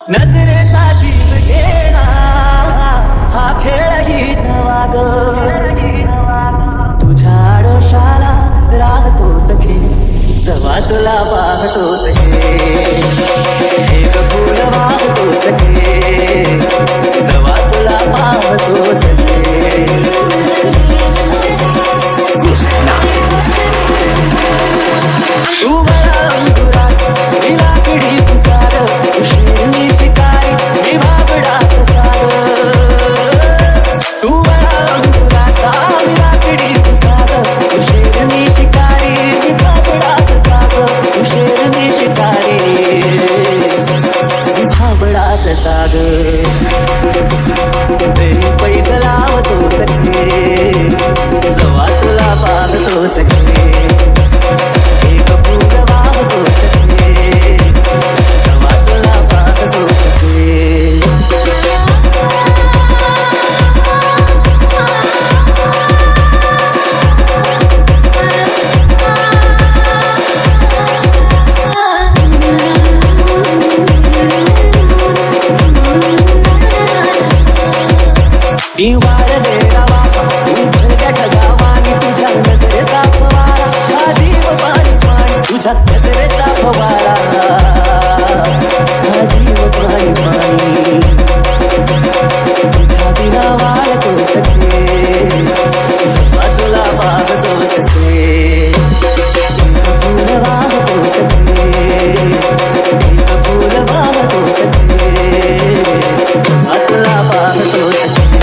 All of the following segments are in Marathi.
नजरेचा जीव घेणा हा खेळही नवा ग तुझ्या आडोशाला राहतो सखे जवा तुला पाहतो सखे एक फूल वाहतो सखे जवा तुला पाहतो सखे तू मला अंकुरात विला पिढी तुसार उशीरनी शिकारी मी बाबडाच साग तू मला अंकुरात विला पिढी तुसार उशीरनी शिकारी मी बाबडाच साग उशीरनी शिकारी मी बाबडाच साग तेरी पैज लावतो सखे जवा तुला पाहतो सखे एक फूल वाहतो सखे जवा तुला पाहतो सखे वाढलेला बापा उभरत्या ढगावानी तुझ्या नजरेचा फवारा हा जीव पाणी पाणी तुझ्या नजरेचा फवारा हा जीव पाणी पाणी तुझ्या बिना वाढतो सखे जवा तुला पाहतो सखे एक फूल वाहतो सखे एक फूल वाहतो सखे जवा तुला पाहतो सखे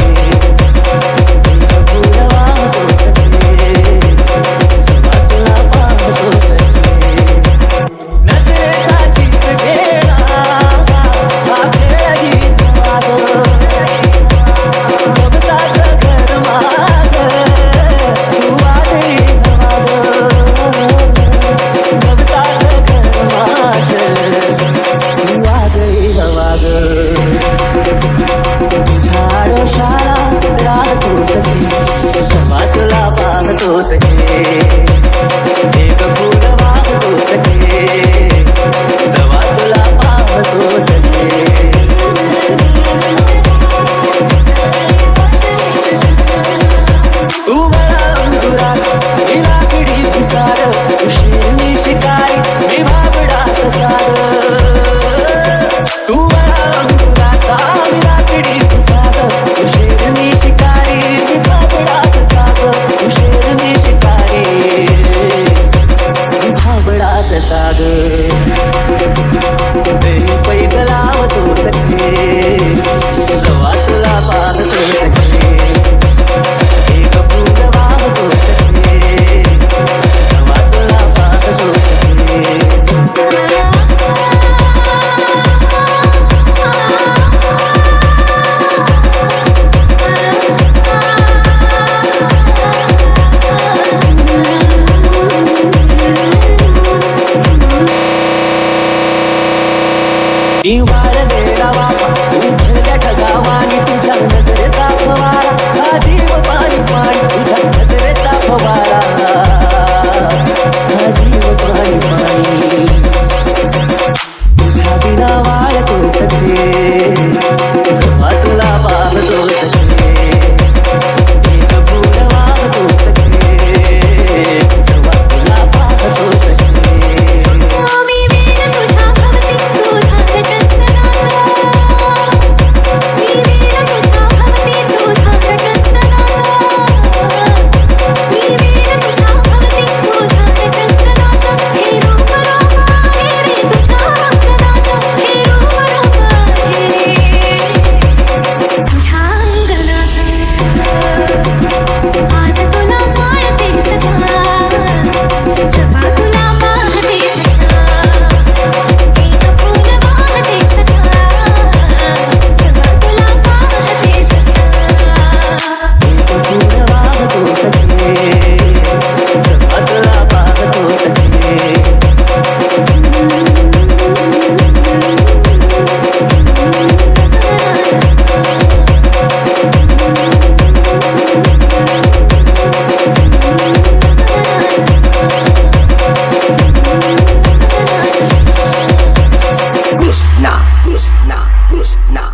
सखे एक फूल वाहतो सखे जवा तुला पाहतो सखे तू मला अंकुरात विला पिढी तुसार उशीरनी शिकारी मी बाबडाच साग तू मला अंकुरात विला पिढी तुसार उशीरनी शिकारी मी बाबडाच साग उशीरनी शिकारी बाबडाच साग तेरी पैज लावतो सखे जवा तुला पाहतो सखे एक फूल वाहतो सखे जवा तुला पाहतो सखे वाढलेला बापा उभरल्या ढगावानी तुझ्या नजरेचा फवारा हा जीव पाणी पाणी तुझ्या नजरेचा फवारा हा जीव पाणी पाणी तुझ्या बिना वाढतो सखे जवा तुला पाहतो सखे एक फूल वाहतो सखे जवा तुला पाहतो सखे कृष्णा कृष्णा